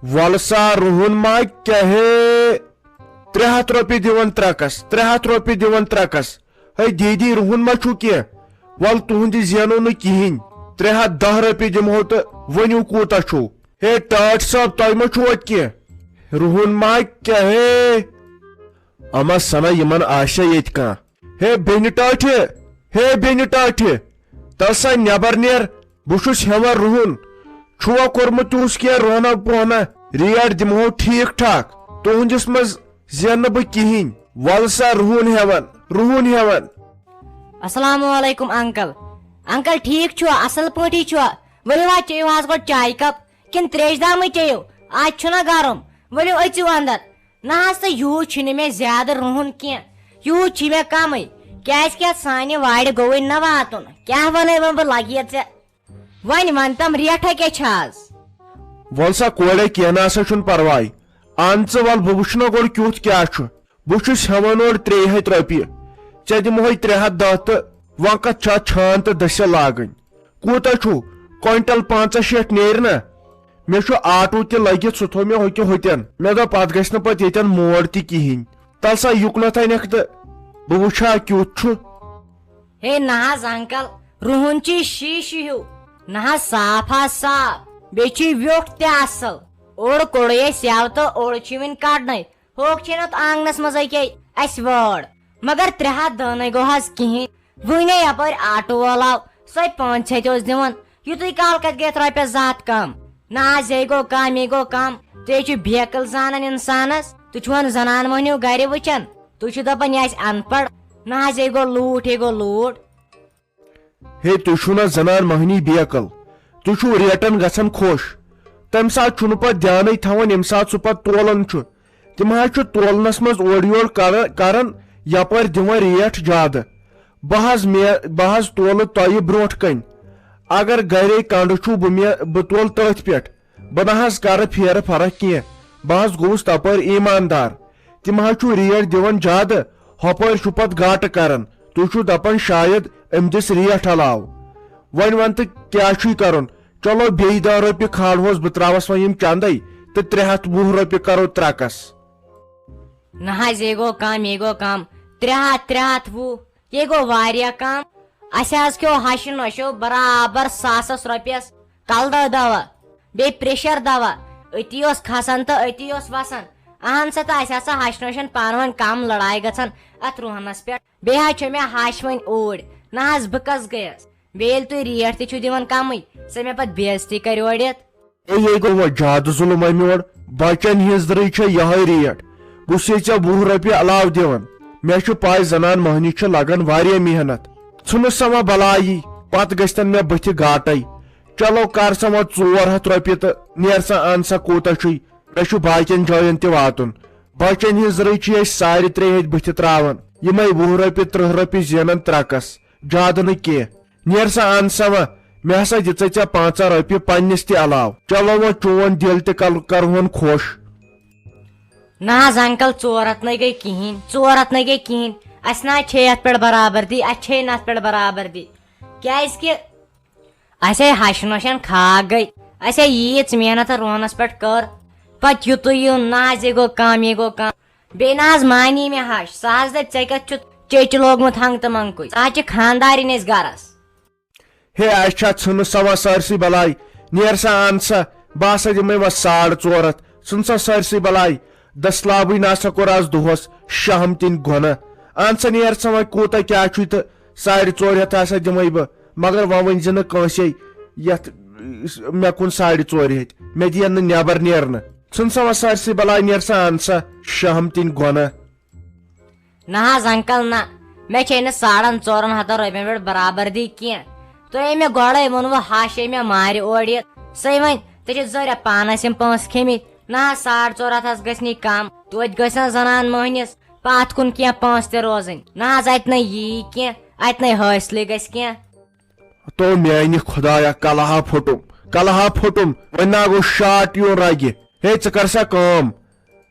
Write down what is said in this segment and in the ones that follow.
ولسا روہن ما کہے 300 رۄپیہِ دِوان ترکس 300 رۄپیہِ دِوان ترکس ہے دیدی روہن ما چھُ کینٛہہ ول تُہُنٛدِ زینو نہٕ کِہیٖنۍ 310 رۄپیہِ دِمہو تہٕ ؤنِو کوٗتاہ چھُو ہے ٹاٹھ صٲب تۄہہِ ما چھُو اَتہِ کینٛہہ روہن ما کہے اما سنا یمن آسیا ییٚتہِ کانٛہہ ہے بیٚنہِ ٹاٹھہِ ہے بیٚنہِ ٹاٹھہِ تل سا نٮ۪بر نیر بہٕ چھُس ہٮ۪وان روہن چھُوا کوٚرمُت تِہُس کینٛہہ رونا پونا ریٹ دِمہو ٹھیٖک ٹھاک تُہنٛدِس منٛز زینہٕ بہٕ کِہیٖنۍ ول سا روہن ہٮ۪وان السلام علیکم انکل ٹھیک چھو اصل پٲٹھی چھو ؤلِو وۄنۍ چیٚیِو حظ گۄڈٕ چاے کپ کِنہٕ تریش دامٕے چیٚیِو آز چھُنہ گرم ؤلِو أژِو اندر نہ حظ تہٕ یوٗت چھُنہٕ مےٚ زیادٕ روہن کینٛہہ یوٗت چھُ مےٚ کمٕے کیازِ کہِ سانہِ وارِ گوٚوٕے نہ واتُن کیاہ ونے وۄنۍ بہٕ لگہِ ژےٚ وۄنۍ ون تم ریٹھا کیاہ چھِ آز ول سا کوڑے کینٛہہ نہ سا چھُنہٕ پرواے اَن ژٕ ول بہٕ وٕچھنہ گۄڈٕ کیُتھ کیاہ چھُ بہٕ چھُس ہٮ۪وان اورٕ 300 رۄپیہِ ژےٚ دِمہوے 310 تہٕ وۄنۍ کتھ چھِ اتھ چھان تہٕ دٔسِل لاگٕنۍ کوٗتاہ چھُو کوینٹل 65 نیرِ نا مےٚ چھُ آٹوٗ تہِ لٔگِتھ سُہ تھوٚو مےٚ ہوٚکہِ ہوٚتٮ۪ن مےٚ دوٚپ پتہٕ گژھِ نہٕ پتہٕ ییٚتٮ۪ن موڑ تہِ کِہیٖنۍ تل سا یُکنتھ انکھ تہٕ بہٕ وٕچھِ ہا کیُتھ چھُ ہے نہ حظ انکل روہن چھُ شیٖشہٕ ہیوٗ نہ حظ صاف حظ صاف بیٚیہِ چھُ ویوٚٹھ تہِ اصل اوٚڑ کوٚڑے اَسہِ یَوٕ تہٕ اوٚڑ چھُ وُنہِ کڑنے ہوٚکھ چھِ نتہٕ آنگنس منٛز أکے اَسہِ وٲر مگر 310 نَے گوٚو حظ کِہیٖنۍ وُنے یپٲرۍ آٹوٗ وول آو سۄے 5 اوس دِوان یُتُے کال کتہِ گٔیتھ رۄپیس 2 ہتھ کم نہ حظ یے گوٚو کم یے گوٚو کم تُہۍ چھِو بیکل زانان انسانس تُہۍ چھِوَن زنان مٔہنیوٗ گرِ وٕچھان تُہۍ چھِو دپان یہِ آسہِ ان پڑھ نہ حظ یے گوٚو لوٗٹھ یے گوٚو لوٗٹھ ہے تُہۍ چھُو نہ زنان مٔہنی بیکل تُہۍ چھُو ریٹن گژھان خۄش تمہِ ساتہٕ چھُنہٕ پتہٕ دیانے تھاوان ییٚمہِ ساتہٕ سُہ پتہٕ تولان چھُ تِم حظ چھُ تولنس منٛز اورٕ یورٕ کران یپٲرۍ دِوان ریٹ زیادٕ بہٕ حظ تولہٕ تۄہہِ برونٛٹھ کنۍ اگر گرے کنڈٕ چھُو بہٕ تولہٕ تٔتھۍ پٮ۪ٹھ بہٕ نہ حظ کرٕ پھیرٕ فرق کینٛہہ بہٕ حظ گوٚوُس تپٲرۍ ایٖماندار تِم حظ چھُو ریٹ دِوان زیادٕ ہۄپٲرۍ چھُ پتہٕ گاٹہٕ کران تُہۍ چھُو دپان شاید أمۍ دِس ریٹ علاوٕ وۄنۍ ون تہٕ کیاہ چھُے کرُن چلو بیٚیہِ 10 رۄپیہِ کھالہوس بہٕ تراوس وۄنۍ یِم چندے تہٕ 320 رۄپیہِ کرو ترکس نہ حظ یے گوٚو کم یے گوٚو کم 320 یے گوٚو واریاہ کم اسہِ حظ کھیو ہشہِ نۄشو برابر 100 رۄپیس کلہٕ دوا بیٚیہِ پریشر دوا أتی اوس کھسان تہٕ أتی اوس وسان اہن سا تہٕ اسہِ ہسا ہشہِ نۄشن پانہٕ ؤنۍ کم لڑایہِ گژھان اتھ روہنس پٮ۪ٹھ بیٚیہِ حظ چھِ مےٚ ہش وۄنۍ اوٗرۍ نہ حظ بہٕ کس گٔیس بیٚیہِ ییٚلہِ تُہۍ ریٹ تہِ چھِو دِوان کمٕے سۄ مےٚ پتہٕ بے عزتی کرِ اورِتھ یے گوٚو وۄنۍ زیادٕ ظُلم امہِ یورٕ بچن ہِنٛز درٕے چھےٚ یہے ریٹ بہٕ چھُسے ژےٚ 20 رۄپیہِ علاوٕ دِوان مےٚ چھُ پاے زنان مٔہنی چھِ لگان واریاہ محنت ژھٕنُس سا وۄنۍ بلایی پتہٕ گژھتن مےٚ بٕتھِ گاٹے چلو کر سا وۄنۍ 400 رۄپیہِ تہٕ نیر سا ان سا کوٗتاہ چھُے مےٚ چھُ باقین جاین تہِ واتُن بچن ہِنٛز درٕے چھِ أسۍ سارِ 3 ہتھ بٕتھِ تراوان یِمے 20 رۄپیہِ 30 رۄپیہِ زینان ترکس زیادٕ نہٕ کینٛہہ نیر سا ان سا وۄنۍ مےٚ ہسا دِژے ژےٚ 5 رۄپیہِ پننس تہِ علاوٕ چلو وۄنۍ چون دل تہِ کرہون خۄش نہ حظ انکل 400 نَے گٔے کِہیٖنۍ 400 نَے گٔے کِہیٖنۍ اسہِ نہ حظ چھے یتھ پٮ۪ٹھ برابردی اسہِ چھے نہٕ اتھ پٮ۪ٹھ برابردی کیازِ کہِ اسے ہشہِ نۄشن کھاکھ گٔے اسے ییٖژ محنت روہنس پٮ۪ٹھ کٔر پتہٕ یُتُے یُن نہ حظ یے گوٚو کم یے گوٚو کم بیٚیہِ نہ حظ مانی مےٚ ہش سُہ حظ دپہِ ژےٚ کتھ چھُتھ چیچہِ لوگمُت ہنٛگ تہٕ منٛگکُے سُہ حظ چھِ خاندارِنۍ أسۍ گرس ہے اسہِ چھا ژھٕنُس سا وۄنۍ سٲرسٕے بلاے نیر سا ان سا بہٕ ہسا دِمے وۄنۍ 450 ژھٕن سا سٲرسٕے بلاے دسلابٕے نسا کوٚر آز دۄہس شہم تِنۍ گۄنہ اہن سا نیر سا وۄنۍ کوٗتاہ کیاہ چھُے تہٕ 450 ہسا دِمے بہٕ مگر وۄنۍ ؤنۍ زِ نہٕ کٲنٛسے یتھ مےٚ کُن 450 مےٚ دِین نہٕ نٮ۪بر نیرنہٕ ژھٕن سا وۄنۍ سٲرسٕے بلاے نیر سا ان سا شہم تِنۍ گۄنہ نہ حظ انکل نہ مےٚ چھے نہٕ 450 رۄپین پٮ۪ٹھ برابردی کینٛہہ تۄہے مےٚ گۄڈے ووٚنوٕ ہش ہے مےٚ مارِ اورٕ یِتھ سۄے وۄنۍ ژےٚ چھِ ضروٗرت پانس یِم پونٛسہٕ کھیٚمٕتۍ نہ حظ 450 گژھِ نہٕ کم توتہِ گژھِ نہ زنان مٔہنِس پتھ کُن کینٛہہ پونٛسہٕ تہِ روزٕنۍ نہ حظ اتہِ نَے یی کینٛہہ اتہِ نَے حٲصلٕے گژھِ کینٛہہ تو میانہِ خۄدایا کلہا پھُٹُم وۄنۍ نا گوٚو شاٹ یُن رگہِ ہے ژٕ کر سا کٲم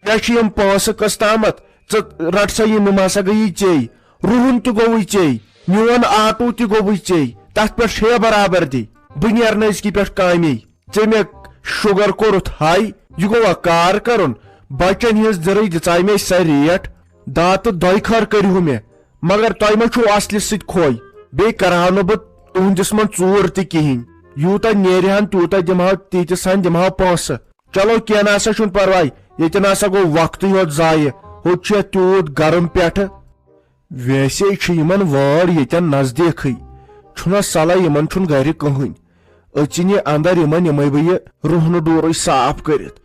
مےٚ چھِ یِم پونٛسہٕ قٕس تامتھ ژٕ رٹ سا یِم ہسا گٔیی ژےٚ روہن تہِ گوٚوُے ژےٚ میون آٹوٗ تہِ گوٚوُے ژےٚ تتھ پٮ۪ٹھ چھے برابردی بہٕ نیرٕ نہٕ أزکہِ پٮ۪ٹھ کامے ژےٚ مےٚ شُگر کوٚرُتھ ہاے یہِ گوٚوا کار کرُن بچن ہٕنٛز زرٕے دِژاے مےٚ سۄ ریٹ داتہٕ دۄیہِ خٲر کٔرِہو مےٚ مگر تۄہہِ ما چھُو اصلہِ سۭتۍ کھوے بیٚیہِ کرہاو نہٕ بہٕ تُہنٛدِس منٛز ژوٗر تہِ کِہینۍ یوٗتاہ نیرِہن تیوٗتاہ دِمہو تیٖتِس ہن دِمہو پونٛسہٕ چلو کینٛہہ نسا چھُنہٕ پرواے ییٚتہِ نسا گوٚو وقتٕے یوت ضایہِ ہُتہِ چھُ یتھ تیوٗت گرم پٮ۪ٹھٕ ویسے چھُ یِمن وٲر ییٚتٮ۪ن نزدیٖکھٕے چھُنا صلح یِمن چھُنہٕ گرِ کٕہٕنۍ أژِنۍ یہِ اندر یِمن یِمے بہٕ یہِ رُہنہٕ ڈورٕے صاف کٔرِتھ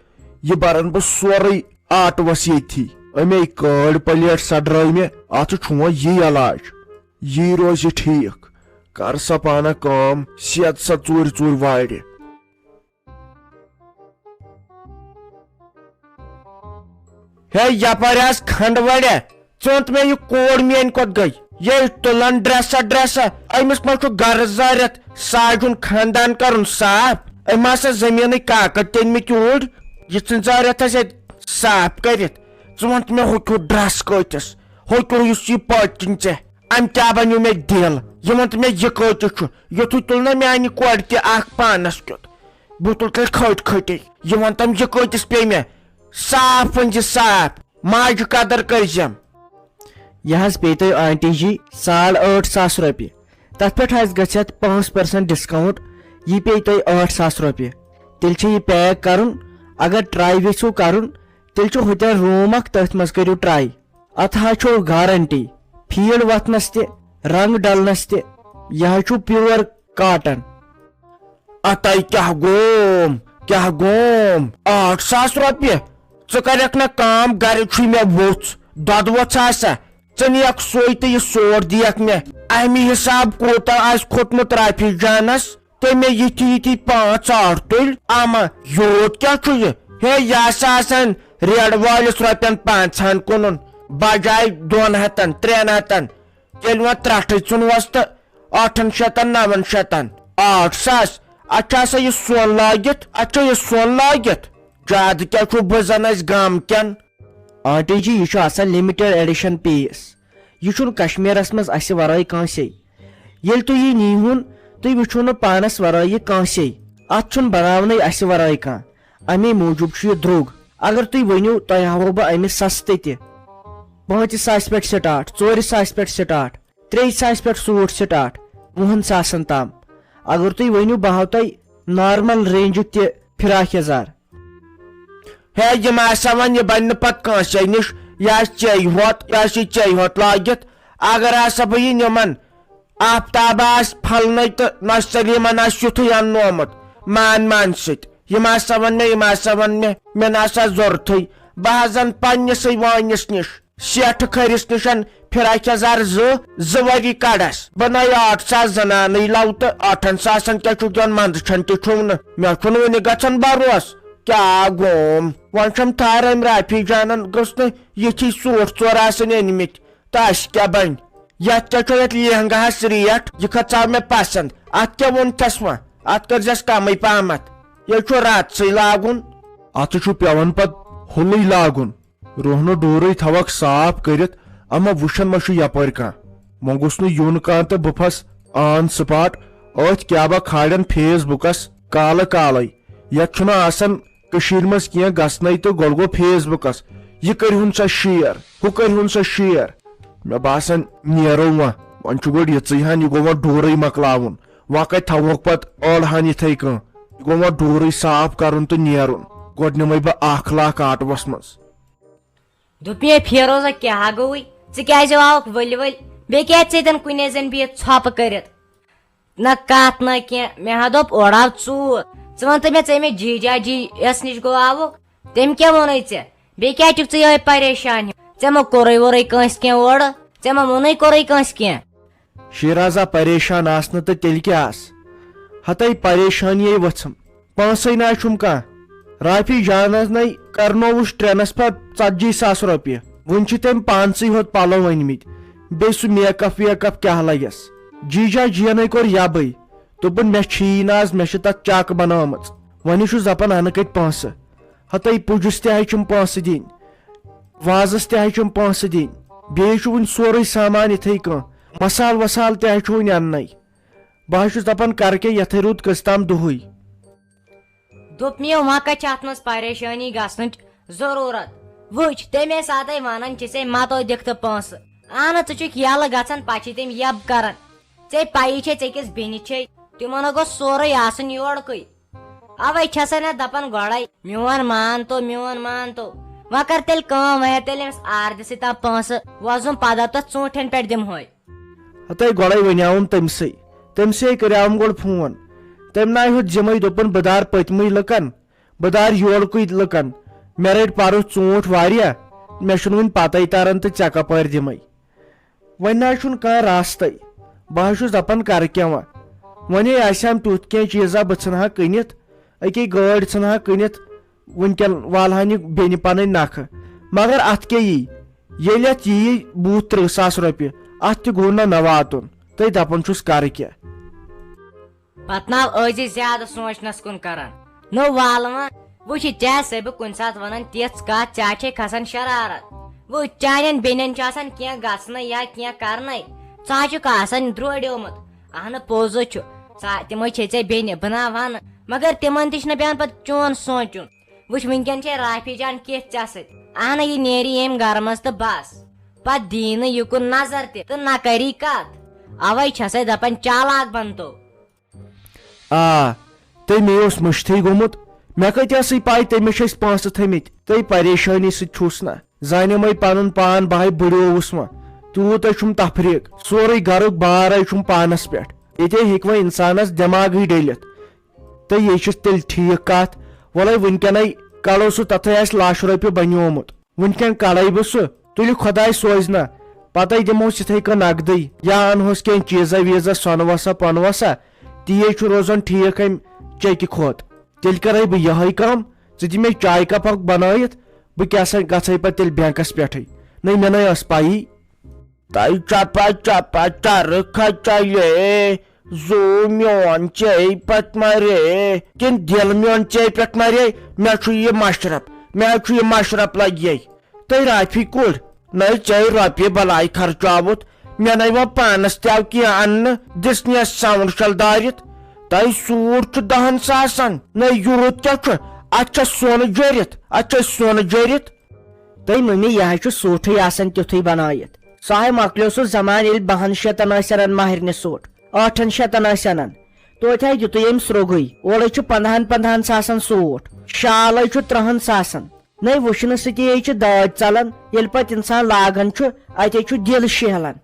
یہِ برن بہٕ سورُے آٹوس ییٚتھی اَمے کٲڑۍ پلیٹ سڑرٲے مےٚ اتھ چھُ یی علاج یی روزِ ٹھیٖک کر سا پانہ کٲم صحت سا ژوٗرِ ژوٗرِ وارِ ہے یپٲرۍ حظ کھنڈ وڑیا ژوٚنت مےٚ یہِ کوٗر میٲنۍ کوٚت گٔے یہِ تُلان ڈرٛیسا ڈرٛیسا أمِس ما چھُ گرٕ زٲرِتھ ساجُن خاندان کرُن صاف أمۍ ہسا زٔمیٖنٕکۍ کاکد تٔنۍمٕتۍ اوٗرۍ یہِ ژٕ زٲرِتھ اَسہِ ییٚتہِ صاف کٔرِتھ ژٕ وَنت مےٚ ہُہ کیُتھ ڈرٛس کۭتِس ہُہ کیُتھ یُس یہِ پٔتۍ کِنۍ ژےٚ أمۍ کیٛاہ بنیو مےٚ دِل یہِ وَنتہٕ مےٚ یہِ کۭتِس چھُ یُتھُے تُل نا میانہِ کورِ تہِ اکھ پانس کیُتھ بہٕ تُل تیٚلہِ کھٔٹۍ کھٔٹی یہِ وَنتم یہِ کۭتِس پیٚیہِ مےٚ صاف أنۍ زِ صاف ماجہِ قدر کٔرزٮ۪م یہ حظ پے تۄہہِ آنٹی جی 8,500 رۄپیہِ تتھ پٮ۪ٹھ حظ گژھِ اتھ 5% ڈسکاونٹ یہِ پیٚیہِ تۄہہِ 8,000 رۄپیہِ تیٚلہِ چھُ یہِ پیک کرُن اگر ٹراے یژھِو کرُن تیٚلہِ چھُ ہوٹل روم اکھ تٔتھۍ منٛز کٔرِو ٹراے اتھ حظ چھُ گارنٹی فیٖڈ وتھنس تہِ رنگ ڈلنس تہِ یہِ حظ چھُ پیور کاٹن اتے کیٛاہ گوم 8,000 رۄپیہِ ژٕ کرکھ نا کٲم گرِ چھُے مےٚ ووٚژھ دۄد ووٚژھ آسا ژٕ نِیکھ سُے تہٕ یہِ سور دِیکھ مےٚ امہِ حساب کوٗتاہ آسہِ کھوٚتمُت رافی جانس تٔمۍ یِتھی 5-8 تُلۍ اما یوٗت کیٛاہ چھُ یہِ ہے یہِ ہسا آسان ریڈ وٲلِس رۄپین 500 کُنُن بجاے 200 300 تیٚلہِ وۄنۍ ترٛٹھٕے ژھُنوس تہٕ 800-900 8,000 اتھ چھُ آسان یہِ سۄن لٲگِتھ زیادٕ کیٛاہ چھُ بہٕ زن اسہِ گامکٮ۪ن آنٹی جی یہِ چھُ آسان لِمِٹڈ ایڈِشن پیٖس یہِ چھُنہٕ کشمیٖرس منٛز اسہِ ورٲے کٲنٛسے ییٚلہِ تُہۍ یہِ نیٖہُن تُہۍ وٕچھِو نہٕ پانس ورٲے یہِ کٲنٛسے اتھ چھُنہٕ بناونٕے اسہِ ورٲے کانٛہہ امے موٗجوٗب چھُ یہِ درٛوگ اگر تُہۍ ؤنِو تۄہہِ ہاوو بہٕ امہِ سستہٕ تہِ 5,000 پٮ۪ٹھ سٹاٹ 4,000 پٮ۪ٹھ سٹاٹ 3,000 پٮ۪ٹھ سوٗٹ سٹاٹ 20,000 تام اگر تُہۍ ؤنِو بہٕ ہاو تۄہہِ نارمل رینجُک تہِ فراک یزار ہے یِم آسا وۄنۍ یہِ بنہِ نہٕ پتہٕ کٲنٛسے نِش یہِ آسہِ ژےٚ ہوت لٲگِتھ اگر ہسا بہٕ یہِ نِمن آفتاب آسہِ پھلنٕے تہٕ نۄشتر یِمن آسہِ یُتھُے اَننومُت مان سۭتۍ یِم آسا وۄنۍ مےٚ نسا ضوٚرتھٕے بہٕ حظ انہٕ پننسٕے وٲنِس نِش سٮ۪ٹھٕ کھٔرِس نِش فراک یزار 2 ؤری کڑس بہٕ نَے 8,000 زنانٕے لو تہٕ 8,000 کیٛاہ چھُ دِیُن منٛزٕ چھن تہِ چھُنہٕ مےٚ چھُنہٕ وُنہِ گژھان بروس کیٛاہ گوم وۄنۍ چھم تھار أمۍ رافی جانن گوٚژھ نہٕ یِتھی سوٗٹ ژور آسٕنۍ أنمٕتۍ تہٕ اَسہِ کیٛاہ بنہِ یتھ کیٛاہ چھُ یتھ لہنگاہس ریٹ یہِ کھژاو مےٚ پسنٛد اتھ کیٛاہ ووٚنتھس وۄنۍ اتھ کٔرزٮ۪س کمٕے پہمتھ ییٚلہِ چھُ راتسٕے لاگُن اتھ چھُ پیوان پتہٕ ہُلٕے لاگُن رُہنہٕ ڈورٕے تھاوکھ صاف کٔرِتھ اما وٕچھان ما چھُ یپٲرۍ کانٛہہ وۄنۍ گوٚژھ نہٕ یُن کانٛہہ تہٕ بہٕ پھس آن سپاٹ أتھۍ کیٛاہ کھالن فیس بُکس کالے یتھ چھُنہٕ آسان کٔشیٖرِ منٛز کینٛہہ گژھنَے تہٕ گۄڈٕ گوٚو فیس بُکس یہِ کٔرۍہُن سا شیر ہُہ کٔرۍہُن سا شیر مےٚ باسان نیرو وۄنۍ چھُ گۄڈٕ یِژٕے ہن یہِ گوٚو وۄنۍ ڈورٕے مۄکلاوُن وۄنۍ کتہِ تھاوہوکھ پتہٕ ٲڑ ہن یِتھٕے کٔنۍ یہِ گوٚو وۄنۍ ڈورٕے صاف کرُن تہٕ نیرُن گۄڈٕ نِمے بہٕ 1,00,000 آٹوس منٛز دوٚپ مےٚ فیروزا کیٛاہ گوٚوٕے ژٕ کیٛازِ آوکھ ؤلۍ بیٚیہِ کیٛازِ ژےٚ کُنی زَن بِہِتھ ژھۄپہٕ کٔرِتھ نہ کتھ نہ کینٛہہ مےٚ ہا دوٚپ اورٕ آو ژوٗر ژٕ وَن تہٕ مےٚ ژٕ مےٚ جیجا جی یس نِش گوٚو آوُکھ تٔمۍ کیٛاہ ووٚنُے ژےٚ بیٚیہِ کیٛازِ چھُکھ ژٕ یِہوے پریشان ژےٚ ما کوٚرُے وورُے کٲنٛسہِ کینٛہہ اورٕ ژےٚ ما ووٚنُے کوٚرُے کٲنٛسہِ کینٛہہ شیرازا پریشان آسنہٕ تہٕ تیٚلہِ کیٛاہ آسہٕ ہتَے پریشٲنی ؤژھٕم پونٛسے نہ چھُم کانٛہہ رافی جانس نے کرنووُس ٹرینسفر 40,000 رۄپیہِ وُنہِ چھِ تٔمۍ پانسٕے ہوت پلو أنمٕتۍ بیٚیہِ سُہ میک اپ ویک اپ کیٛاہ لگٮ۪س جیجا جیَنٕے کوٚر یبٕے دوٚپُن مےٚ چھِیی نہٕ آز مےٚ چھِ تتھ چک بنٲومٕژ وۄنۍ چھُس دپان انہٕ کتہِ پونٛسہٕ ہتَے پُجس تہِ حظ چھِم پونٛسہٕ دِنۍ وازس تہِ حظ چھِم پونٛسہٕ دِنۍ بیٚیہِ چھُ وُنہِ سورُے سامان یِتھٕے کٔنۍ مسال وسال تہِ حظ چھُ وُنہِ اننٕے بہٕ حظ چھُس دپان کرٕ کیٛاہ یتھٕے روٗد کٔژتام دۄہٕے دوٚپ مےٚ وۄنۍ کتہِ چھِ اتھ منٛز پریشٲنی گژھنٕچ ضروٗرت وٕچھ تمے ساتہٕ ونان چھِسے متو دِکھ تہٕ پونٛسہٕ اہن ژٕ چھُکھ یلہٕ گژھان پتہٕ چھِ تِم یب کران ژےٚ پیی چھے ژےٚ کِس بیٚنہِ چھے تِمن گوٚژھ سورُے آسُن یورکُے اوے چھسے نہ دپان گۄڈے میون مان تو وۄنۍ کر تیٚلہِ کٲم وۄنۍ تیٚلہِ أمِس آر دِسٕے تام پونٛسہٕ وۄزُم پگاہ تتھ ژوٗنٛٹھٮ۪ن پٮ۪ٹھ دِمہوے ہتے گۄڈے ونیاوُم تٔمسٕے کریاوُم گۄڈٕ فون تٔمۍ ناے ہُتھ ذِمے دوٚپُن بہٕ دار پٔتمٕے لُکن بہٕ دار یورکُے لُکن مےٚ رٔٹۍ پرُس ژوٗنٛٹھۍ واریاہ مےٚ چھُنہٕ وُنہِ پتے تران تہٕ ژےٚ کپٲرۍ دِمے وۄنۍ نہ چھُنہٕ کانٛہہ راستے بہٕ حظ چھُس دپان کرٕ کیٛاہ وۄنۍ آسہِ ہم تیُتھ کینٛہہ چیٖزا بہٕ ژھٕنہٕ ہا کٕنِتھ أکے گٲڑۍ ژھٕنہٕ ہا کٕنِتھ وُنکٮ۪ن والہن یہِ بیٚنہِ پنٕنۍ نکھٕ مگر اتھ کیٛاہ یی ییٚلہِ اتھ یی 20-30 رۄپیہِ اتھ تہِ گوٚو نہ واتُن تہٕ دپان چھُس کرٕ کیٛاہ پتہٕ ناو ٲزی زیادٕ سونٛچنس کُن کران نو والہٕ وٕچھ ژےٚ ہسے بہٕ کُنہِ ساتہٕ ونان تِژھ کتھ ژےٚ چھے کھسان شرارت وٕچھ چانٮ۪ن بیٚنٮ۪ن چھُ آسان کینٛہہ گژھنَے یا کینٛہہ کرنَے ژٕ حظ چھُکھ آسان درٛوڑیومُت اہنہٕ پوٚز چھُ تِمے چھے ژےٚ بیٚنہِ بہٕ نا ونہٕ مگر تِمن تہِ چھُنہٕ پیٚوان پتہٕ چون سونٛچُن وٕچھ وُنکٮ۪ن چھے رافی جان کِژھ ژےٚ سۭتۍ اہنہٕ یہِ نیری ییٚمہِ گرٕ منٛز تہٕ بس پتہٕ دی نہٕ یُکُن نظر تہِ تہٕ نہ کری کتھ اوے چھسے دپان چالاک بنتو تٔمۍ اوس مٔشتھٕے گوٚمُت مےٚ کتہِ ٲسٕے پاے تٔمِس چھِ أسۍ پونٛسہٕ تھٲمٕتۍ تہٕ پریشٲنی سۭتۍ چھُس نہ زانیٚمے پنُن پان بہے بٕڈیووُس وۄنۍ تیوٗتاہ چھُم تفریٖق سورُے گرُک بارے چھُم پانس پٮ۪ٹھ ییٚتے ہیٚکہِ وۄنۍ انسانس دٮ۪ماغٕے ڈٔلِتھ تہٕ یہِ چھِ تیٚلہِ ٹھیٖک کتھ وَلے وُنکٮ۪نٕے کڑو سُہ تتھے آسہِ 1,00,000 رۄپیہِ بنیومُت وُنکٮ۪ن کڑے بہٕ سُہ تُلہِ خۄداے سوزنہ پتے دِمہوس یِتھے کٔنۍ نقدٕے یا انہوس کینٛہہ چیٖزا ویٖزا سۄنہٕ وسا پۄنہٕ وسا تی چھُ روزان ٹھیٖک امہِ چیٚکہِ کھۄتہٕ تیٚلہِ کرے بہٕ یِہے کٲم ژٕ دِ مےٚ چاے کپ اکھ بنٲیِتھ بہٕ کیٛاہ سا گژھے پتہٕ تیٚلہِ بینکس پٮ۪ٹھٕے نٔے مےٚ نٔے ٲس پیی تۄہہِ چپا چپا ٹرٕ کھژلے زو میون چے پتہٕ مرے کِنہٕ دِل میون چے پٮ۪ٹھ مرے مےٚ چھُ یہِ مشرف لگے تہٕ رافی کوٚر نٔے ژےٚ رۄپیہِ بلاے خرچاوُت مےٚ نٔے وۄنۍ پانس تہِ آو کینٛہہ اننہٕ دِژنیس ساوُنٛڈ شل دٲرِتھ تۄہہِ سوٗٹ چھُ 10 ساسن نٔے یوٗت کیٛاہ چھُ اتھ چھا سۄنہٕ جٔرِتھ تُہۍ مٔمی یہِ حظ چھُ سوٗٹھٕے آسان تیُتھُے بنٲیِتھ سُہ ہاے مۄکلیو سُہ زمانہٕ ییٚلہِ 200 شیٚتن ٲسۍ انان ماہرنہِ سوٗٹ 8 شیٚتن ٲسۍ انان توتہِ حظ دِتُے أمۍ سرٛوگٕے اورے چھُ 15 ساسن سوٗٹ شالے چھُ 30 ساسن نٔے وٕچھنہٕ سۭتی چھُ دٲدۍ ژلان ییٚلہِ پتہٕ انسان لاگان چھُ اتے چھُ دِل شیہلان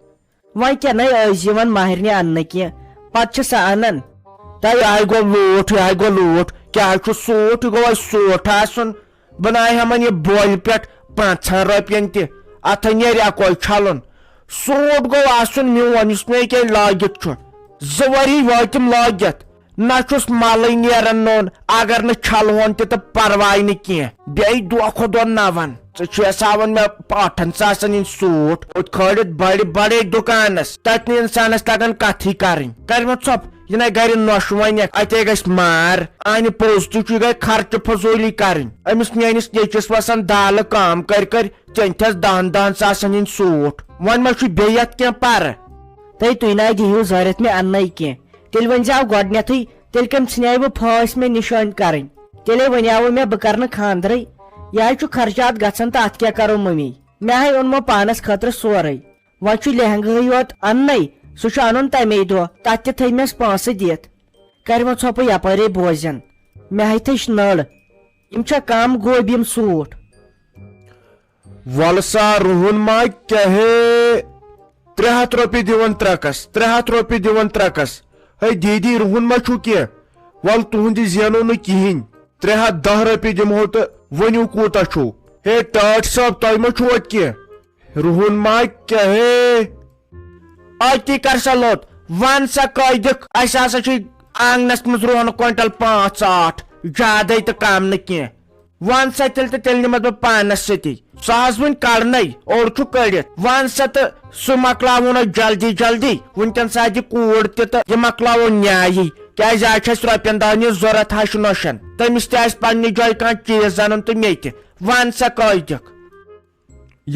وۄنۍ کیٛاہ نٔے ٲسۍ یِوان ماہرنہِ اننہٕ کینٛہہ پتہٕ چھِ سۄ انان تۄہہِ آے گوٚو لوٗٹھ کیٛاہ چھُ سوٗٹ یہِ گوٚو اَسہِ سوٗٹ آسُن بناے ہمن یہِ بولہِ پٮ۪ٹھ 5 رۄپین تہِ اتھے نیرِ اکوے چھلُن سوٗٹ گوٚو آسُن میون یُس مےٚ ییٚکیٛاہ لٲگِتھ چھُ 2 ؤری وٲتِم لٲگِتھ نہ چھُس ملٕے نیران نوٚن اگر نہٕ چھلہون تہِ تہٕ پرواے نہٕ کینٛہہ بیٚیہِ دۄہ کھۄتہٕ دۄہ نوان ژٕ چھُ یژھاوان مےٚ 8 ساسن ہٕنٛدۍ سوٗٹ ہوٚتہِ کھٲلِتھ بڑے دُکانس تتہِ نہٕ انسانس تگان کتھٕے کرٕنۍ کر مےٚ ژھۄپ یہِ نَے گرِ نۄش وۄنیکھ اتے گژھِ مار انہِ پوٚز تہِ چھُ یہِ گٔے خرچہٕ فضوٗلی کرٕنۍ أمِس میٲنِس نیٚچوِس وسان دالہٕ کٲم کٔرۍ ژٔنتھس 10 ساسن ہٕنٛدۍ سوٗٹ وۄنۍ ما چھُ بیٚیہِ اتھ کینٛہہ پرٕ تُہۍ نہ دِیِو ضوٚرتھ مےٚ اننَے کینٛہہ تیٚلہِ ؤنۍزیو گۄڈنیتھٕے تیٚلہِ کٔمۍ ژھٕنیو بہٕ پھٲسۍ مےٚ نِشٲنۍ کرٕنۍ تیٚلے ونیاوٕ مےٚ بہٕ کرٕ نہٕ خاندرٕے یہِ حظ چھُ خرچات گژھان تہٕ اتھ کیٛاہ کرو مٔمی مےٚ ہاے اوٚنمو پانس خٲطرٕ سورُے وۄنۍ چھُ لہنگاہٕے یوت اننَے سُہ چھُ انُن تمے دۄہ تتھ تہِ تھٲے مےٚ پونٛسہٕ دِتھ کر وۄنۍ ژھۄپہٕ یپٲرے بوزن مےٚ ہاے تھٔچ نٔر یِم چھا کم گوٚبۍ یِم سوٗٹ ول سا روہن ما کیٛاہ 300 رۄپیہِ دِوان ترٛکس ہے دیٖدی روہن ما چھُو کینٛہہ ول تُہنٛدِ زینو نہٕ کِہینۍ 310 رۄپیہِ دِمہو تہٕ ؤنِو کوٗتاہ چھُو ہے ٹاٹھ صٲب تۄہہِ ما چھُو اَتہِ کینٛہہ روہن ما کیٛاہ أتی کر سا لوٚت ون سا کٔہۍ دِکھ اسہِ ہسا چھُ آنگنس منٛز رۄہنہٕ کوینٹل 5-8 زیادے تہٕ کم نہٕ کینٛہہ ون سا تیٚلہِ نِمس بہٕ پانس سۭتی سُہ حظ وُنہِ کڑنے اوٚڑ چھُ کٔڑِتھ ون سا تہٕ سُہ مۄکلاوُن أسۍ جلدی وُنکٮ۪ن سا دِ کوٗر تہِ تہٕ یہِ مۄکلاوو نیایی کیٛازِ آز چھِ اسہِ رۄپین دہن ہٕنٛز ضروٗرت ہش نوشن تٔمِس تہِ آسہِ پننہِ جایہِ کانٛہہ چیٖز انُن تہٕ مےٚ تہِ ون سا کٔہۍ دِکھ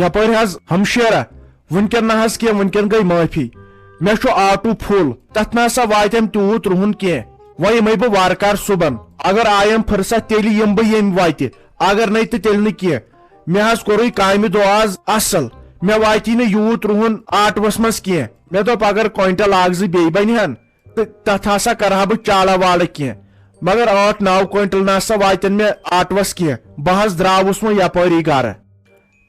یپٲرۍ حظ ہمشیرا وُنکٮ۪ن نہ حظ کینٛہہ وُنکٮ۪ن گٔے معٲفی مےٚ چھُ آٹوٗ فُل تتھ نہ ہسا واتہِ تیوٗت روہن کینٛہہ وۄنۍ یِمے بہٕ وارٕ کار صُبحن اگر آیم فرست تیٚلہِ یِمہٕ بہٕ ییٚمہِ وتہِ اگر نَے تہٕ تیٚلہِ نہٕ کینٛہہ مےٚ حظ کوٚرُے کامہِ دۄہ آز اصل مےٚ واتی نہٕ یوٗت رُہن آٹوس منٛز کینٛہہ مےٚ دوٚپ اگر کوینٹل اکھ زٕ بیٚیہِ بنہِ ہن تہٕ تتھ ہسا کرہا بہٕ چاڑا واڑا کینٛہہ مگر 8-9 کوینٹل نسا واتن مےٚ آٹوس کینٛہہ بہٕ حظ درٛاوُس وۄنۍ یپٲری گرٕ.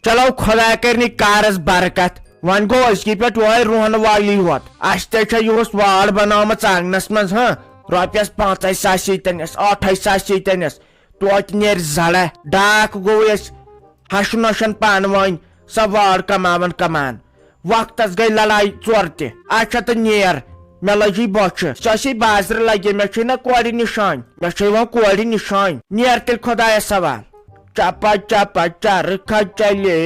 چلو خدا کرنہِ کارس برکت وۄنۍ گوٚو أزکی پٮ۪ٹھ یہوے رُہن والی ہوت اسہِ تے چھےٚ یِہُس واڑ بنٲومٕژ آنگنس منٛز رۄپیس 5,000 ییٚتٮ۪نس 8,000 ییٚتٮ۪نس توتہِ نیرِ زڑا ڈاک گوٚو أسۍ ہشہٕ نۄشن پانہٕ ؤنۍ سۄ واڑ کمان وقتس گٔے لڑایہِ ژور تہِ اچھا تہٕ نیر مےٚ لٔجی بۄچھِ سۄ بازرٕ لگہِ مےٚ چھُے نا کورِ نِشٲنۍ مےٚ چھے وۄنۍ کورِ نِشٲنۍ نیر تیٚلہِ خۄدایس حوال چپا چپا چرخا چلے